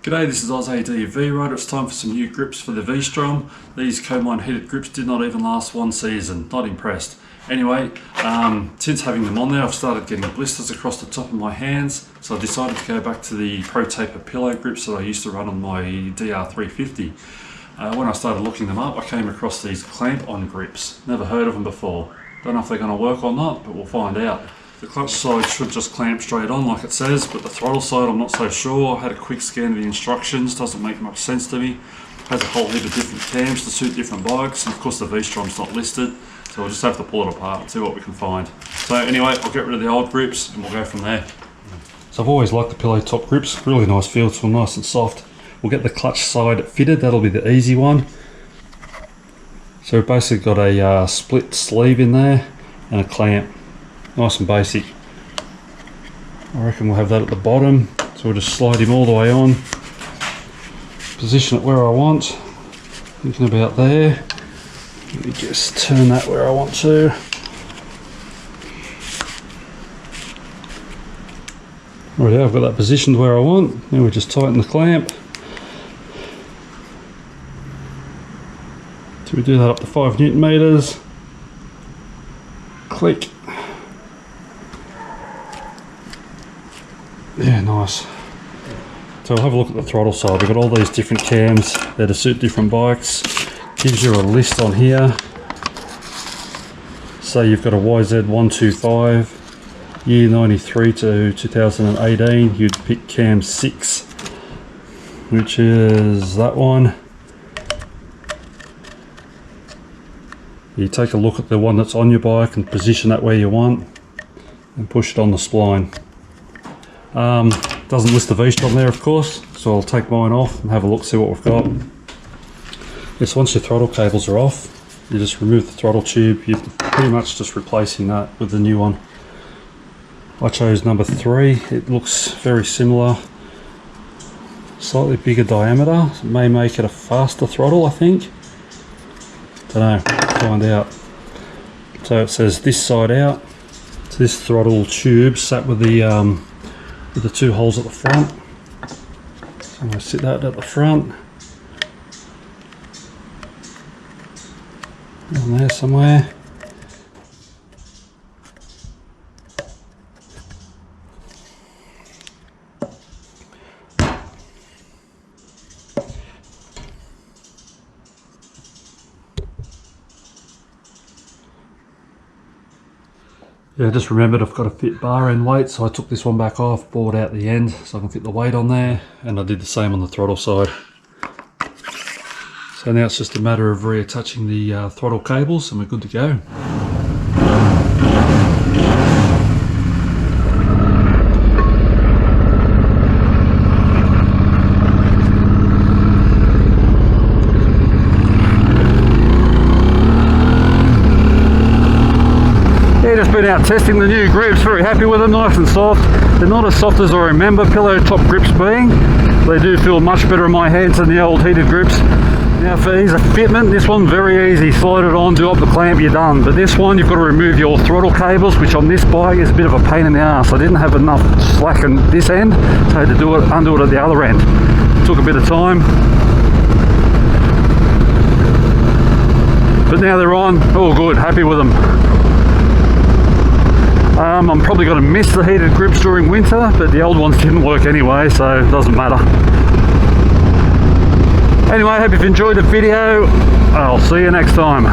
G'day, this is Oz ADV Rider. It's time for some new grips for the V-Strom. These co-mine heated grips did not even last one season. Not impressed. Anyway, since having them on there, I've started getting blisters across the top of my hands, so I decided to go back to the ProTaper pillow grips that I used to run on my WR450. When I started looking them up, I came across these clamp-on grips. Never heard of them before. Don't know if they're going to work or not, but we'll find out. The clutch side should just clamp straight on like it says, but the throttle side I'm not so sure. I had a quick scan of the instructions, doesn't make much sense to me. Has a whole heap of different cams to suit different bikes, and of course the V-Strom's not listed, so we'll just have to pull it apart and see what we can find. So anyway, I'll get rid of the old grips and we'll go from there. So I've always liked the pillow top grips, really nice feel to them, nice and soft. We'll get the clutch side fitted, that'll be the easy one. So we've basically got a split sleeve in there and a clamp. Nice and basic. I reckon we'll have that at the bottom, so we'll just slide him all the way on, position it where I want, thinking about there. Let me just turn that where I want to. Alright, I've got that positioned where I want. Now we just tighten the clamp. So we do that up to 5 Newton meters. Click. Yeah, nice. So we'll have a look at the throttle side. We've got all these different cams that to suit different bikes. Gives you a list on here. Say you've got a YZ125, year 93 to 2018, you'd pick cam 6, which is that one. You take a look at the one that's on your bike and position that where you want and push it on the spline. Doesn't list the V-Strom there of course, so I'll take mine off and have a look, see what we've got. Yes, once your throttle cables are off, you just remove the throttle tube. You're pretty much just replacing that with the new one. I chose number 3, it looks very similar. Slightly bigger diameter, it may make it a faster throttle I think. Don't know, find out. So it says this side out. So this throttle tube sat with the 2 holes at the front. So I'm going to sit that at the front. Down there somewhere. Yeah, I just remembered I've got to fit bar end weight, so I took this one back off, bored out the end so I can fit the weight on there, and I did the same on the throttle side. So now it's just a matter of reattaching the throttle cables and we're good to go. Just been out testing the new grips, very happy with them, nice and soft. They're not as soft as I remember pillow top grips being. They do feel much better in my hands than the old heated grips. Now for ease of fitment, this one very easy, slide it on, do up the clamp, you're done. But this one you've got to remove your throttle cables, which on this bike is a bit of a pain in the ass. I didn't have enough slack on this end, so I had to undo it at the other end. Took a bit of time. But now they're on, all good, happy with them. I'm probably going to miss the heated grips during winter, but the old ones didn't work anyway, so it doesn't matter. Anyway, I hope you've enjoyed the video. I'll see you next time.